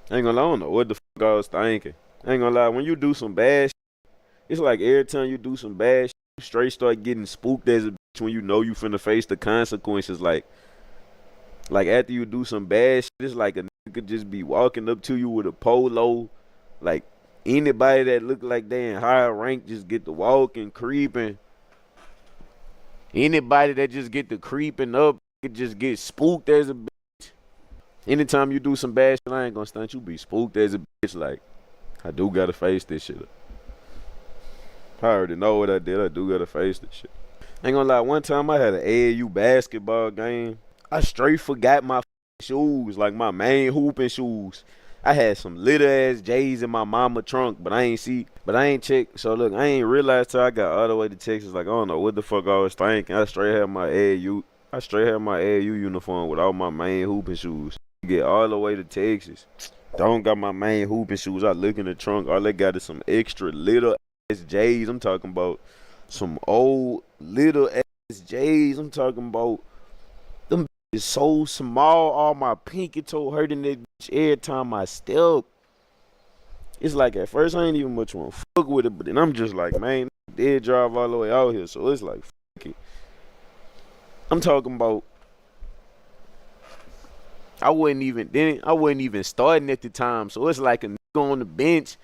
A: I ain't gonna lie, I don't know what the fuck I was thinking. I ain't gonna lie, when you do some bad shit, it's like every time you do some bad shit, you straight start getting spooked as a bitch when you know you finna face the consequences. Like after you do some bad shit, it's like a nigga could just be walking up to you with a polo. Like anybody that look like they in higher rank just get to walking, creeping. Anybody that just get to creeping up could just get spooked as a bitch. Anytime you do some bad shit, I ain't gonna stunt, you be spooked as a bitch. Like, I do gotta face this shit. I already know what I did. I do gotta face this shit. Ain't gonna lie, one time I had an AAU basketball game. I straight forgot my shoes, like my main hooping shoes. I had some little ass J's in my mama trunk, but I ain't checked. So look, I ain't realized till I got all the way to Texas. Like, I don't know what the fuck I was thinking. I straight had my AAU uniform with all my main hooping shoes. Get all the way to Texas. Don't got my main hooping shoes. I look in the trunk. All they got is some extra little ass J's. I'm talking about some old little ass J's. I'm talking about them bitches so small. All my pinky toe hurting that bitch every time I step. It's like at first I ain't even much want to fuck with it, but then I'm just like, man, they drive all the way out here, so it's like fuck it. I'm talking about I wasn't even starting at the time. So it's like a nigga on the bench,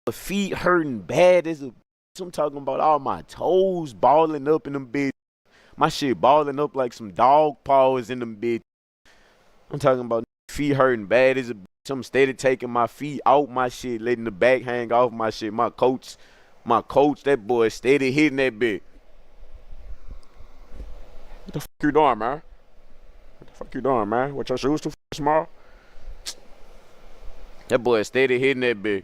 A: my feet hurting bad as a bitch. I'm talking about all my toes balling up in them bitch. My shit balling up like some dog paws in them bitch. I'm talking about feet hurting bad as a bitch. I'm steady taking my feet out my shit, letting the back hang off my shit. My coach, that boy steady hitting that bitch. What the fuck you doing, man? What the fuck you doing, man? What, your shoes too small? That boy steady hitting that bitch.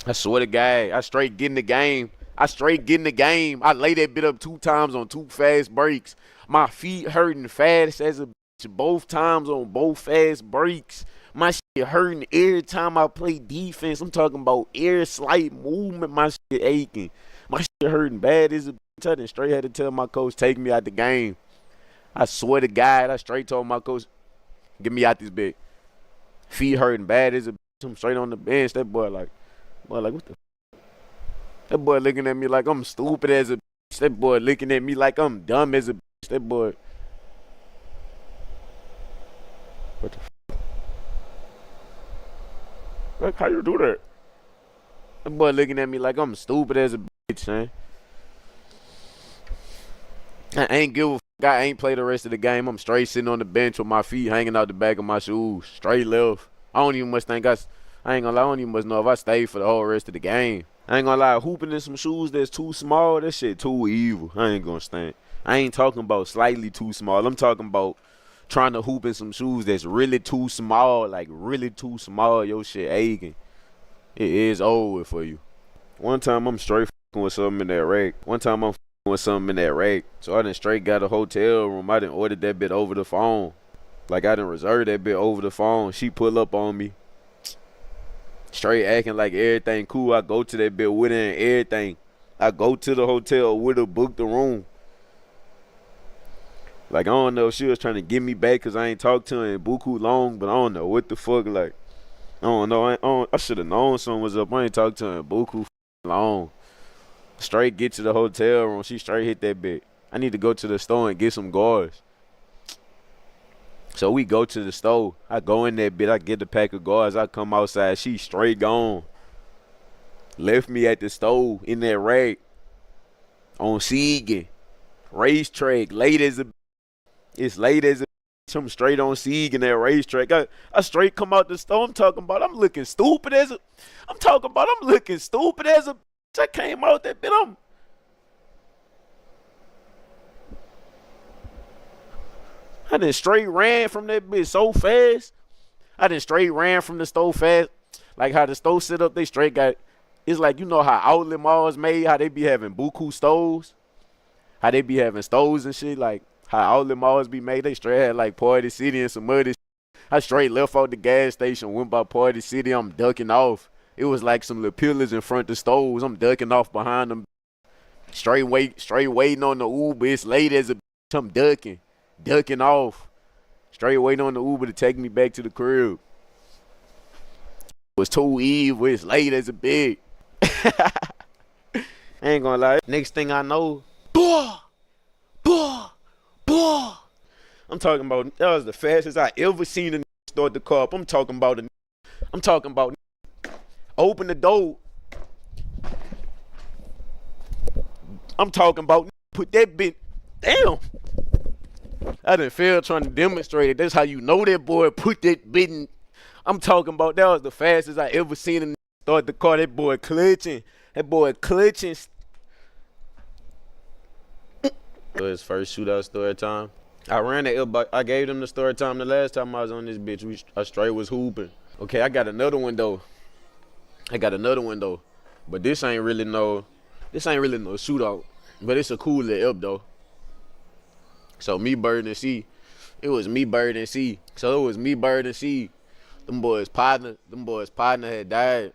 A: I swear to God, I straight getting the game. I lay that bit up 2 times on 2 fast breaks. My feet hurting fast as a bitch both times on both fast breaks. My shit hurting every time I play defense. I'm talking about every slight movement, my shit aching. My shit hurting bad as a bitch. I done straight had to tell my coach, take me out the game. I swear to God, I straight told my coach, get me out this bitch. Feet hurting bad as a bitch. I'm straight on the bench. That boy like, what the? That boy looking at me like I'm stupid as a bitch. That boy looking at me like I'm dumb as a bitch. That boy. What the f? Like, how you do that? That boy looking at me like I'm stupid as a bitch, man. I ain't give a f. I ain't play the rest of the game. I'm straight sitting on the bench with my feet hanging out the back of my shoes. Straight left. I don't even much think I ain't gonna lie, I don't even much know if I stayed for the whole rest of the game. I ain't gonna lie, hooping in some shoes that's too small, that shit too evil. I ain't gonna stand. I ain't talking about slightly too small. I'm talking about trying to hoop in some shoes that's really too small, like really too small. Your shit aching. It is over for you. One time I'm straight fucking with something in that rack. So I done straight got a hotel room. I done ordered that bit over the phone. Like I done reserved that bit over the phone. She pull up on me. Straight acting like everything cool. I go to that bit with her and everything. I go to the hotel with her, book the room. Like I don't know if she was trying to get me back because I ain't talked to her in buku long, but I don't know what the fuck. Like I don't know. I should have known something was up. I ain't talked to her in buku long. Straight get to the hotel room. She straight hit that bit. I need to go to the store and get some guards. So we go to the store. I go in that bit. I get the pack of guards. I come outside. She straight gone. Left me at the store in that rack. On Segan. Racetrack. Late as a. It's late as a. I'm straight on Segan that racetrack. I straight come out the store. I'm talking about I'm looking stupid as a. I came out that bit. I done straight ran from that bitch so fast. I done straight ran from the store fast. Like how the store sit up, they straight got. It's like, you know how outlet malls made, how they be having buku stores? How they be having stores and shit, like how outlet malls be made. They straight had like Party City and some other shit. I straight left out the gas station, went by Party City, I'm ducking off. It was like some little pillars in front of the stores. I'm ducking off behind them. Straight waiting on the Uber. It's late as a bitch. I'm ducking off. Straight waiting on the Uber to take me back to the crib. It was too evil. It's late as a bitch. I ain't gonna lie. Next thing I know, boah. I'm talking about, that was the fastest I ever seen a start the car up. I'm talking about open the door. I'm talking about put that bit. Damn. I done failed trying to demonstrate it. That's how you know that boy put that bit in. I'm talking about that was the fastest I ever seen a start the car. That boy clutching. His first shootout story time. I ran it up. I gave them the story time the last time I was on this bitch. I straight was hooping. Okay, I got another one though. But this ain't really no shootout. But it's a cool little up though. So me, Bird, and C. It was me, Bird, and C. Them boys' partner had died.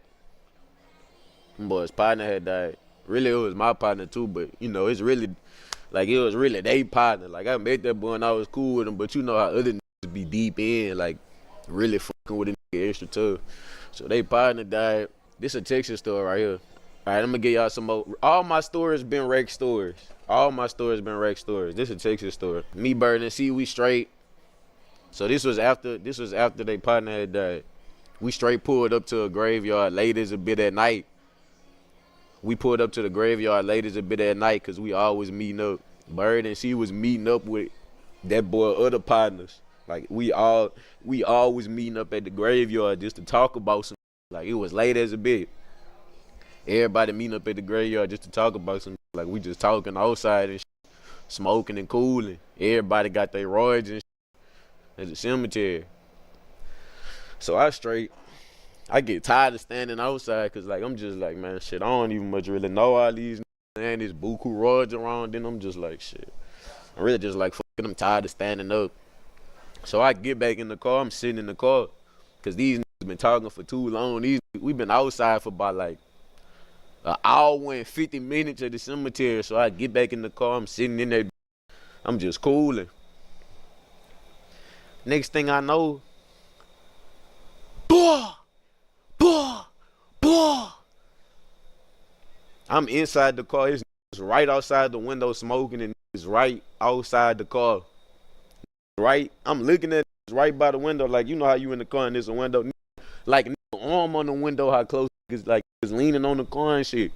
A: Really, it was my partner too, but you know, it's really like it was really they partner. Like I met that boy and I was cool with him, but you know how other niggas be deep in, like really fucking with a nigga extra tough. So they partner died. This a Texas story right here. All right, I'm gonna give y'all some more. All my stories been wreck stories. All my stories been wreck stories. This is a Texas story. Me, Bird, and C, we straight. So this was after they partner had died. We straight pulled up to a graveyard late as a bit at night. We pulled up to the graveyard late as a bit at night because we always meeting up. Bird and C was meeting up with that boy other partners. Like we always meeting up at the graveyard just to talk about some. Like it was late as a bit. Everybody meeting up at the graveyard just to talk about some. Like we just talking outside and smoking and cooling. Everybody got their roids and at the cemetery. So I get tired of standing outside because like I'm just like, man, shit, I don't even much really know all these and there's buku roids around. Then I'm just like, shit, I really just like fucking. I'm tired of standing up. So I get back in the car. I'm sitting in the car because these niggas been talking for too long. We been outside for about like an hour and 50 minutes at the cemetery. So I get back in the car. I'm sitting in there. I'm just cooling. Next thing I know, boah, boah, boah. I'm inside the car. It's right outside the window smoking and it's right outside the car. Right? I'm looking at it right by the window. Like, you know how you in the car and there's a window. Like, arm on the window, how close it's like it's leaning on the car and shit.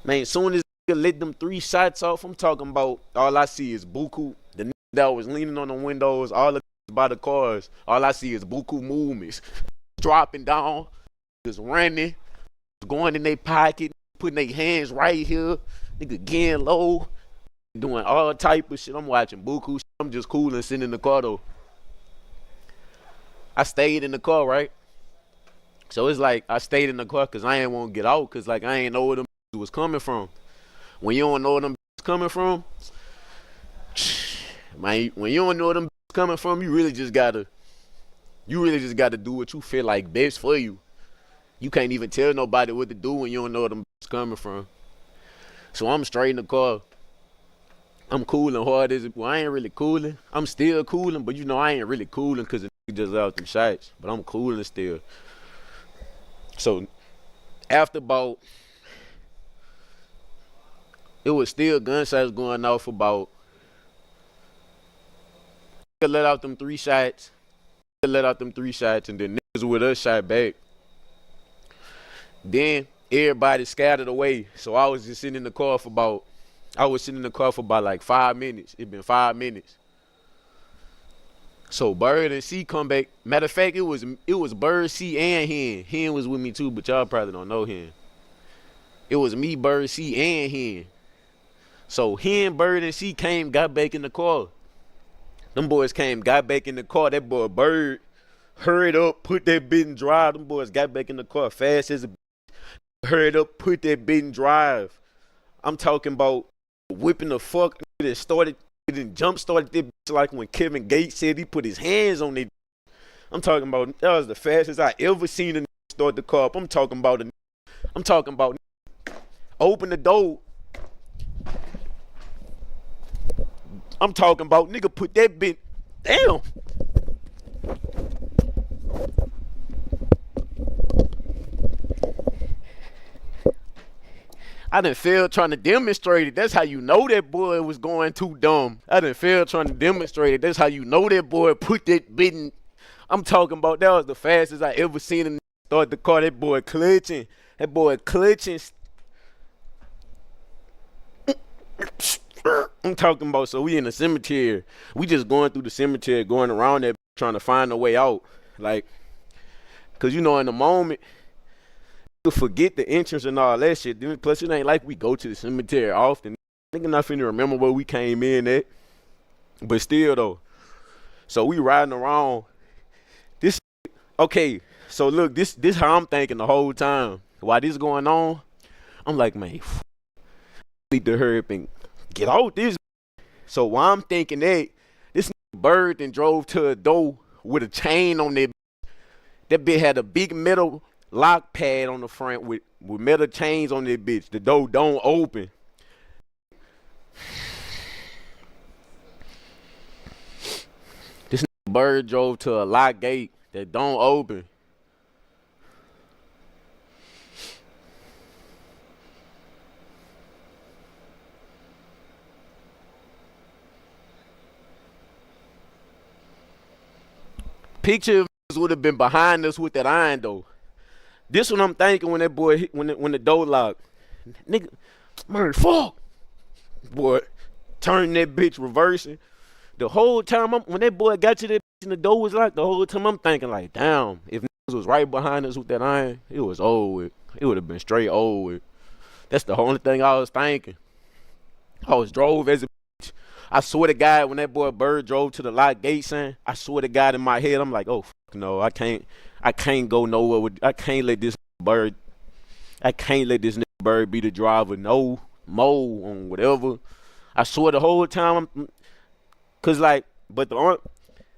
A: Man, as soon as let them 3 shots off, I'm talking about all I see is buku. The that was leaning on the windows, all the by the cars. All I see is buku movements. Dropping down, just running, going in their pocket, putting their hands right here, nigga getting low, doing all type of shit. I'm watching buku shit. I'm just cool and sitting in the car though. I stayed in the car, right? So it's like I stayed in the car because I ain't want to get out because like I ain't know where them was coming from. When you don't know where them coming from, man, when you don't know where them coming from, you really just gotta do what you feel like best for you. You can't even tell nobody what to do when you don't know where them coming from. So I'm straight in the car. I'm cooling hard as it. Well, I ain't really cooling. I'm still cooling, but you know I ain't really cooling because the nigga just out them shots. But I'm cooling still. So after about, it was still gunshots going off about. Let out them 3 shots. Let out them 3 shots, and then niggas with us shot back. Then everybody scattered away. So I was just sitting in the car for about. Like 5 minutes. It been 5 minutes. So Bird and C come back. Matter of fact, it was Bird, C, and Hen. Hen was with me too, but y'all probably don't know Hen. It was me, Bird, C, and Hen. So Hen, Bird, and C got back in the car. Them boys got back in the car. That boy Bird hurried up, put that bit in drive. Them boys got back in the car fast as a hurried up, put that bit in drive. I'm talking about whipping the fuck that started and jump started that bitch like when Kevin Gates said he put his hands on it. I'm talking about that was the fastest I ever seen a start the car up. I'm talking about open the door. I'm talking about nigga put that bit damn. I done failed trying to demonstrate it. That's how you know that boy was going too dumb. I done failed trying to demonstrate it. That's how you know that boy put that bit in. I'm talking about that was the fastest I ever seen him start the car. That boy clutching. I'm talking about, so we in the cemetery. We just going through the cemetery, going around there, trying to find a way out. Like, cause you know in the moment, you forget the entrance and all that shit. Plus, it ain't like we go to the cemetery often. Nigga not finna remember where we came in at. But still though. So we riding around. Okay, so look, this how I'm thinking the whole time. While this going on, I'm like, man, need to hurry up and get out this. So while I'm thinking that, this Bird and drove to a door with a chain on it. That bitch had a big metal lock pad on the front with metal chains on that bitch. The door don't open. This Bird drove to a lock gate that don't open. Picture would have been behind us with that iron though. This what I'm thinking when that boy when the door locked. Nigga, man, fuck. Boy, turn that bitch reversing. The whole time when that boy got to that bitch and the door was locked, the whole time I'm thinking like, damn, if niggas was right behind us with that iron, it was over with. It would have been straight over with. That's the only thing I was thinking. I was drove as a bitch. I swear to God, when that boy Bird drove to the lock gate, son, I swear to God in my head, I'm like, oh fuck no, I can't go nowhere with. I can't let this Bird be the driver. No, Mo on whatever. I swear the whole time, cause like, but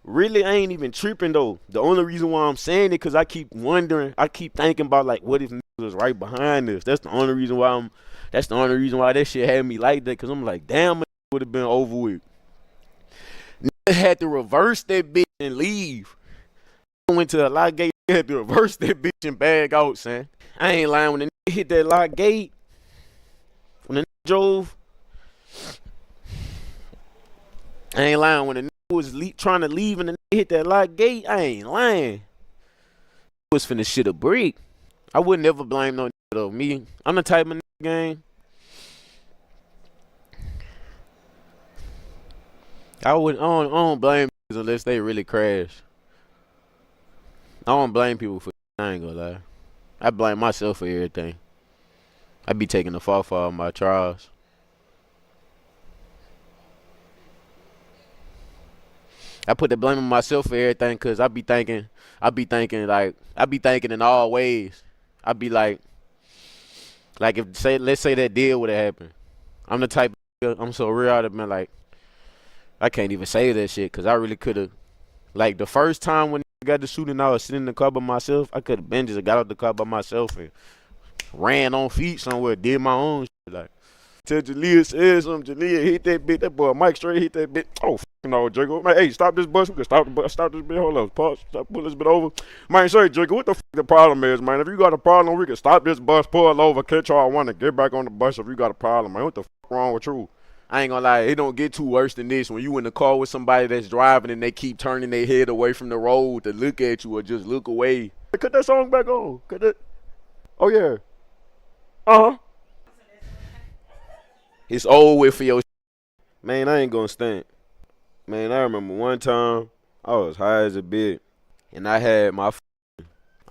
A: really I ain't even tripping though. The only reason why I'm saying it, cause I keep wondering, I keep thinking about like, what if niggas was right behind us? That's the only reason why that shit had me like that. Cause I'm like, damn, it would have been over with. Nigga had to reverse that bitch and leave. I went to the lock gate, had to reverse that bitch and bag out, son. I ain't lying. When the nigga hit that lock gate, when the nigga drove, I ain't lying. When the nigga was trying to leave and the nigga hit that lock gate, I ain't lying. I was finna shit a brick. I would never blame no nigga though. Me, I'm the type of nigga gang. I don't blame niggas unless they really crash. I don't blame people for. I ain't gonna lie. I blame myself for everything. I be taking the fall for all my trials. I put the blame on myself for everything because I be thinking in all ways. I be like let's say that deal would have happened. I'm the type of, I'm so real, I'd have been like, I can't even say that shit because I really could have. Like the first time when I got the shooting, I was sitting in the car by myself. I could have been just got out the car by myself and ran on feet somewhere, did my own shit. Like, till Jalea said something, Jalea hit that bitch. That boy Mike straight hit that bitch. Oh, no, Jacob. Man, hey, stop this bus. We can stop the bus. Stop this bitch. Hold up. Pause. Stop. Pull this bit over. Man, say, Jacob, what the the problem is, man? If you got a problem, we can stop this bus, pull it over, catch all one, and get back on the bus if you got a problem, man. What the wrong with you? I ain't gonna lie, it don't get too worse than this when you in the car with somebody that's driving and they keep turning their head away from the road to look at you or just look away. Cut that song back on. Cut that. Oh, yeah. Uh-huh. It's over with for your man, I ain't gonna stand. Man, I remember one time I was high as a bitch and I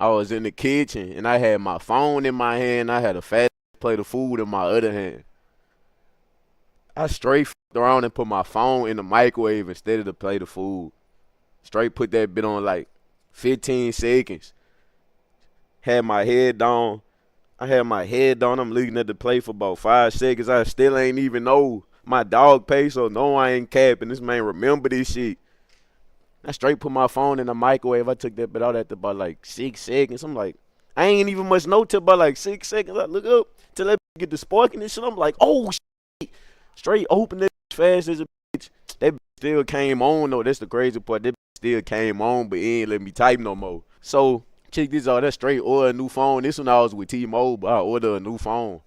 A: was in the kitchen and I had my phone in my hand. I had a fat plate of food in my other hand. I straight fucked around and put my phone in the microwave instead of the plate of food. Straight put that bit on like 15 seconds. Had my head down. I'm looking at the plate for about 5 seconds. I still ain't even know my dog pay, so no, I ain't capping. This man remember this shit. I straight put my phone in the microwave. I took that bit out after about like 6 seconds. I'm like, I ain't even much know till about like 6 seconds. I look up till that get the sparking and shit. I'm like, oh shit. Straight open that fast as a bitch. That still came on though. That's the crazy part. That still came on, but it ain't let me type no more. So check this out. That straight order a new phone. This one I was with T-Mobile. I ordered a new phone.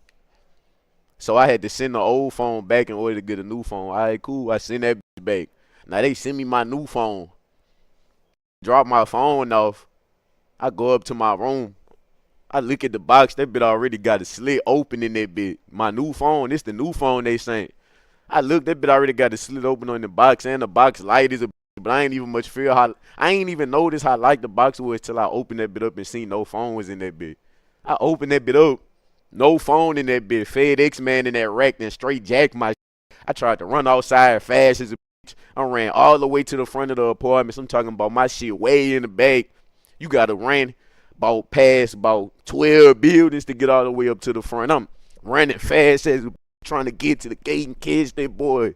A: So I had to send the old phone back in order to get a new phone. All right, cool. I send that bitch back. Now they send me my new phone. Drop my phone off. I go up to my room. I look at the box. That bit already got a slit open in that bit. My new phone. This the new phone they sent. I looked. That bit already got a slit open on the box, and the box light is a. But I ain't even much feel how. I ain't even notice how light the box was till I opened that bit up and seen no phone was in that bit. I opened that bit up. No phone in that bit. FedEx man in that rack and straight jacked my shit. I tried to run outside fast as a bitch. I ran all the way to the front of the apartments. I'm talking about my shit way in the back. You gotta run past about 12 buildings to get all the way up to the front. I'm running fast as a bitch, trying to get to the gate and catch that boy.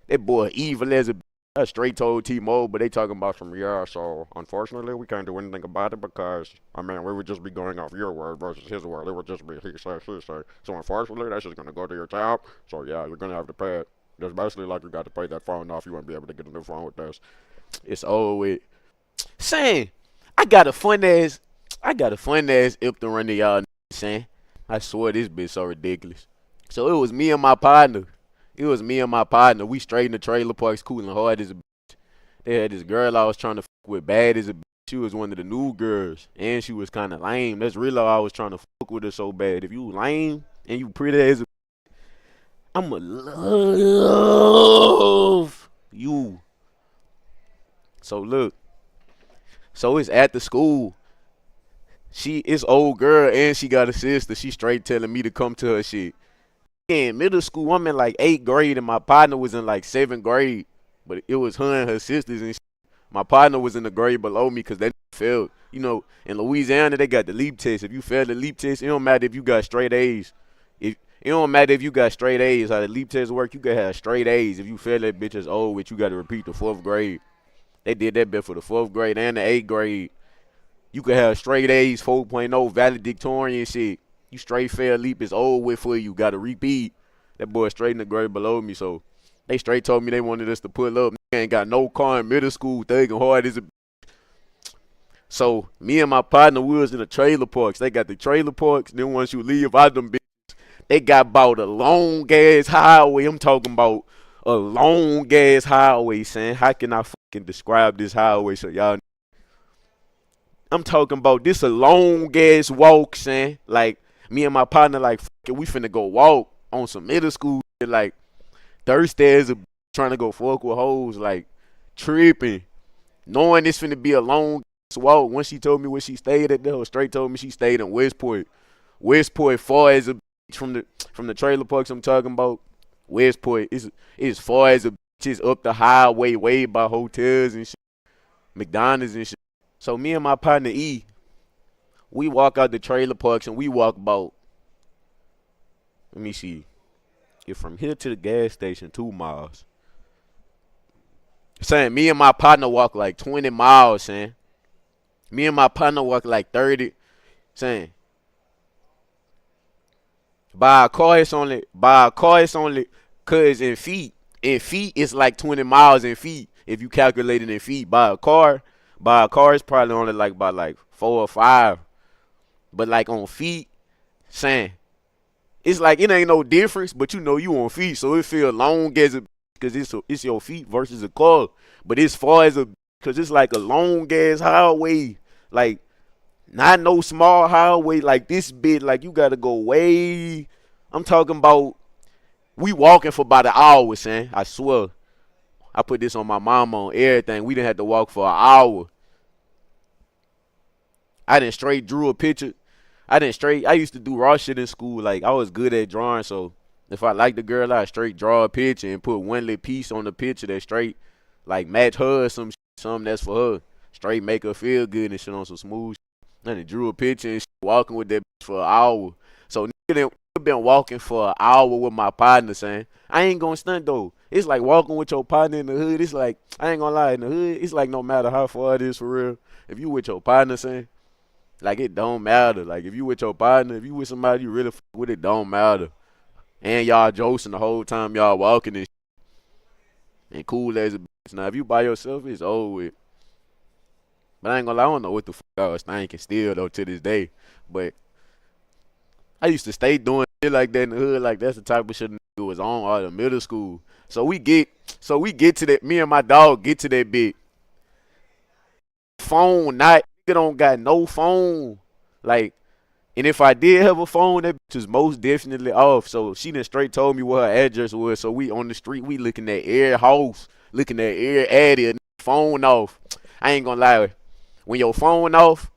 A: That boy evil as a bitch. I straight told T-Mobile, but they talking about from so unfortunately we can't do anything about it because, I mean, we would just be going off your word versus his word. It would just be he say, she say. So unfortunately, that's just going to go to your job. So yeah, you're going to have to pay it. It's basically like you got to pay that phone off. You won't be able to get a new phone with this. It's over with. Saying, I got a fun ass if to run to y'all, saying. I swear this bitch so ridiculous. So it was me and my partner. We straight in the trailer parks cooling hard as a bitch. They had this girl I was trying to fuck with bad as a bitch. She was one of the new girls, and she was kind of lame. That's really why I was trying to fuck with her so bad. If you lame and you pretty as a, I'ma love you. So look, so it's at the school. She is old girl and she got a sister. She straight telling me to come to her shit. In middle school, I'm in like 8th grade and my partner was in like 7th grade. But it was her and her sisters and shit. My partner was in the grade below me because they failed. You know, in Louisiana, they got the leap test. If you fail the leap test, it don't matter if you got straight A's. It don't matter if you got straight A's. How the leap test work, you can have straight A's. If you fail that bitch as old, which you got to repeat the 4th grade. They did that bit for the 4th grade and the 8th grade. You could have straight A's, 4.0, valedictorian shit. You straight fail leap is old with for you. Got to repeat. That boy straight in the grade below me, so they straight told me they wanted us to pull up. Ain't got no car in middle school, thugging hard as a. So me and my partner, we was in the trailer parks. They got the trailer parks. Then once you leave out them bitches, they got about a long ass highway. I'm talking about a long ass highway, son. How can I fucking describe this highway so y'all? I'm talking about this a long ass walk, son. Like me and my partner, like fucking, we finna go walk on some middle school shit, like thirsty as a trying to go fuck with hoes, like tripping, knowing this finna be a long walk. Once she told me where she stayed at, the straight told me she stayed in Westport. Westport far as a from the trailer parks I'm talking about. Westport is far as a bitch, up the highway, way by hotels and shit, McDonald's and shit. So me and my partner E, we walk out the trailer parks and we walk about, let me see, if from here to the gas station 2 miles. Saying me and my partner walk like 20 miles, saying. Me and my partner walk like 30, saying. By a car it's only, cause in feet it's like 20 miles in feet if you calculate it in feet. By a car it's probably only like by like 4 or 5. But like on feet, saying, it's like it ain't no difference, but you know you on feet, so it feel long as a, cause it's your feet versus a car. But it's far as a, cause it's like a long ass highway, like not no small highway like this bit. Like you gotta go way. I'm talking about we walking for about an hour, son. I swear. I put this on my mama on everything. We didn't have to walk for an hour. I didn't straight drew a picture. I used to do raw shit in school. Like I was good at drawing, so if I liked the girl, I straight draw a picture and put one little piece on the picture that straight like match her or something that's for her. Straight make her feel good and shit on some smooth shit. And drew a picture and shit, walking with that bitch for an hour. So nigga been walking for an hour with my partner, saying I ain't gonna stunt though. It's like walking with your partner in the hood. It's like, I ain't gonna lie, in the hood, it's like no matter how far it is for real. If you with your partner, saying, like it don't matter. Like if you with your partner, if you with somebody you really with, it don't matter. And y'all joking the whole time y'all walking and cool as a bitch. Now if you by yourself, it's over with. But I ain't gonna lie, I don't know what the fuck I was thinking still though to this day. But I used to stay doing shit like that in the hood. Like that's the type of shit nigga was on all the middle school. So we get to that. Me and my dog get to that bit. Phone, not nigga don't got no phone. Like, and if I did have a phone, that bitch was most definitely off. So she done straight told me what her address was. So we on the street, we looking at every house, looking at every area, phone off. I ain't gonna lie, when your phone off,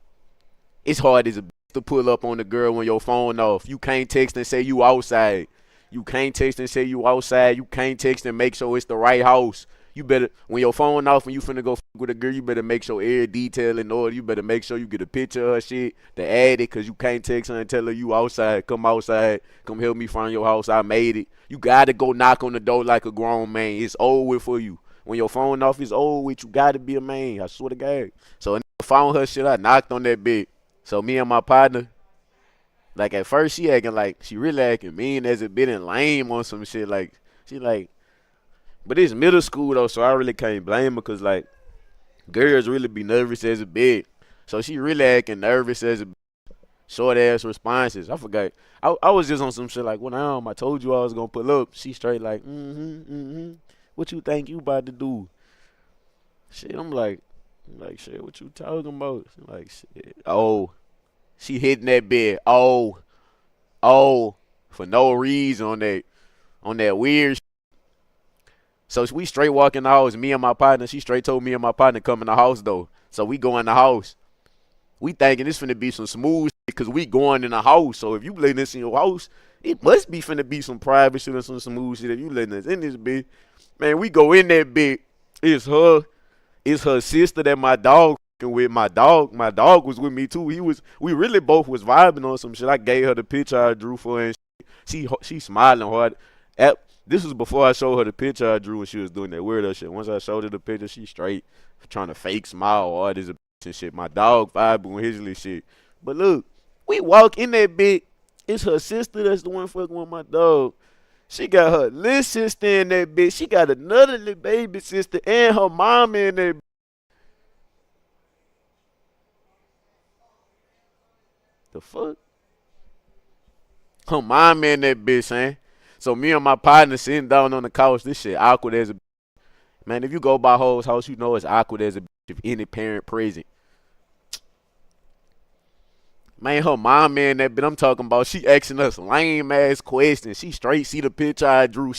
A: it's hard as a bitch to pull up on the girl when your phone off. You can't text and say you outside. You can't text and say you outside. You can't text and make sure it's the right house. You better, when your phone off and you finna go with a girl, you better make sure every detail in order. You better make sure you get a picture of her shit to add it, cause you can't text her and tell her you outside. Come outside. Come help me find your house. I made it. You gotta go knock on the door like a grown man. It's over for you. When your phone off, it's over with. You gotta be a man. I swear to God. So I found her shit. I knocked on that bitch. So me and my partner, like at first she acting like, she really acting mean as a bit and lame on some shit. Like, she like, but it's middle school though, so I really can't blame her, cause like, girls really be nervous as a bit. So she really acting nervous as a short ass responses. I forgot. I was just on some shit like, well, I told you I was gonna pull up. She straight like, what you think you about to do? Shit, I'm like, shit, what you talking about? She like, shit. Oh, she hitting that bed. Oh, for no reason on that weird. So we straight walk in the house. Me and my partner. She straight told me and my partner come in the house though. So we go in the house. We thinking this finna be some smooth shit cause we going in the house. So if you letting this in your house, it must be finna be some private shit or some smooth shit. If you letting us in this bitch, man, we go in that bitch. It's her. It's her sister that my dog with. My dog was with me too. We really both was vibing on some shit. I gave her the picture I drew for her and she smiling hard. This was before I showed her the picture I drew when she was doing that weirdo shit. Once I showed her the picture, she straight trying to fake smile hard as a bitch and shit. My dog vibing with his little shit. But look, we walk in that bitch. It's her sister that's the one fucking with my dog. She got her little sister in that bitch. She got another little baby sister and her mom in that. The fuck? Her mom in that bitch, man. So me and my partner sitting down on the couch. This shit awkward as a man. If you go by hoes house, you know it's awkward as a bitch if any parent present. Man, her mom in that bitch. I'm talking about. She asking us lame ass questions. She straight see the picture I drew.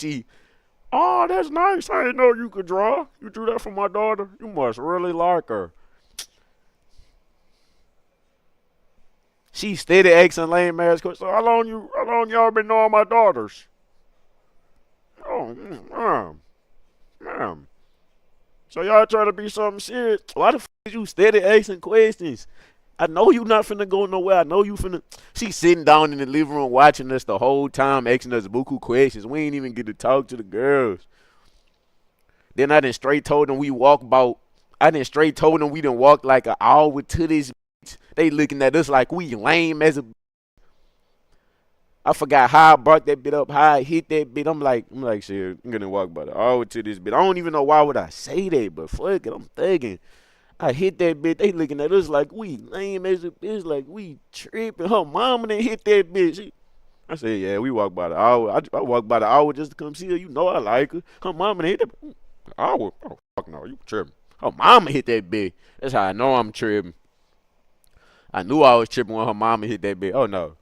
A: Oh, that's nice. I didn't know you could draw. You drew that for my daughter. You must really like her. She steady asking lame ass questions. So how long y'all been knowing my daughters? Oh, ma'am. So y'all trying to be something serious? Why the fuck is you steady asking questions? I know you not finna go nowhere. I know you finna. She sitting down in the living room watching us the whole time, asking us buku questions. We ain't even get to talk to the girls. Then I done straight told them we walk about. I done straight told them we done walk like an hour to this bitch. They looking at us like we lame as a. I forgot how I brought that bit up, how I hit that bit. I'm like, shit, I'm gonna walk about an hour to this bit. I don't even know why would I say that, but fuck it, I'm thugging. I hit that bitch. They looking at us like we lame as a bitch, like we tripping. Her mama done hit that bitch. I said, yeah, we walk by the hour. I walk by the hour just to come see her. You know I like her. Her mama done hit that hour. Oh fuck no, you tripping. Her mama hit that bitch. That's how I know I'm tripping. I knew I was tripping when her mama hit that bitch. Oh no.